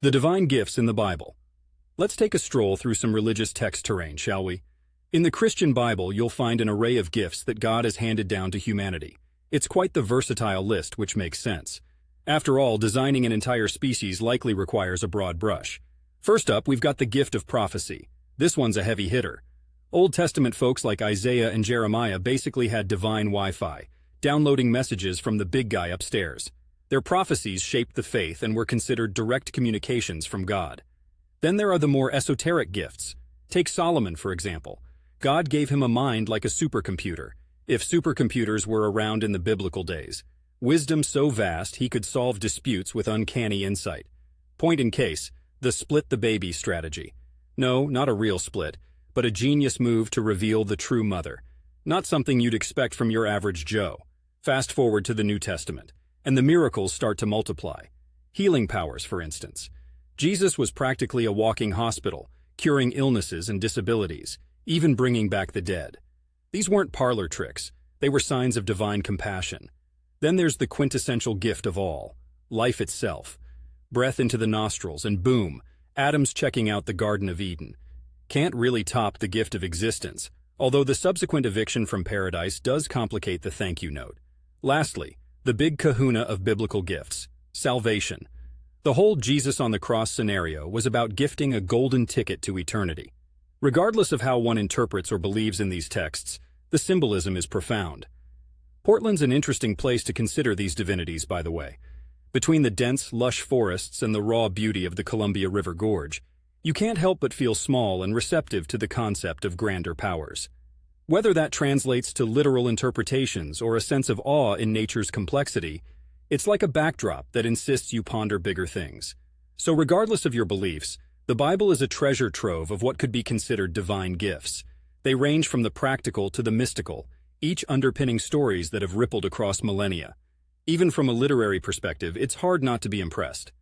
The divine gifts in the Bible. Let's take a stroll through some religious text terrain, shall we? In the Christian Bible, you'll find an array of gifts that God has handed down to humanity. It's quite the versatile list, which makes sense. After all, designing an entire species likely requires a broad brush. First up, we've got the gift of prophecy. This one's a heavy hitter. Old Testament folks like Isaiah and Jeremiah basically had divine Wi-Fi, downloading messages from the big guy upstairs. Their prophecies shaped the faith and were considered direct communications from God. Then there are the more esoteric gifts. Take Solomon, for example. God gave him a mind like a supercomputer, if supercomputers were around in the biblical days. Wisdom so vast he could solve disputes with uncanny insight. Point in case, the split the baby strategy. No, not a real split, but a genius move to reveal the true mother. Not something you'd expect from your average Joe. Fast forward to the New Testament, and the miracles start to multiply. Healing powers, for instance. Jesus was practically a walking hospital, curing illnesses and disabilities, even bringing back the dead. These weren't parlor tricks, they were signs of divine compassion. Then there's the quintessential gift of all, life itself. Breath into the nostrils, and boom, Adam's checking out the Garden of Eden. Can't really top the gift of existence, although the subsequent eviction from paradise does complicate the thank you note. Lastly, the big kahuna of biblical gifts, salvation. The whole Jesus on the cross scenario was about gifting a golden ticket to eternity. Regardless of how one interprets or believes in these texts, the symbolism is profound. Portland's an interesting place to consider these divinities, by the way. Between the dense, lush forests and the raw beauty of the Columbia River Gorge, you can't help but feel small and receptive to the concept of grander powers. Whether that translates to literal interpretations or a sense of awe in nature's complexity, it's like a backdrop that insists you ponder bigger things. So regardless of your beliefs, the Bible is a treasure trove of what could be considered divine gifts. They range from the practical to the mystical, each underpinning stories that have rippled across millennia. Even from a literary perspective, it's hard not to be impressed.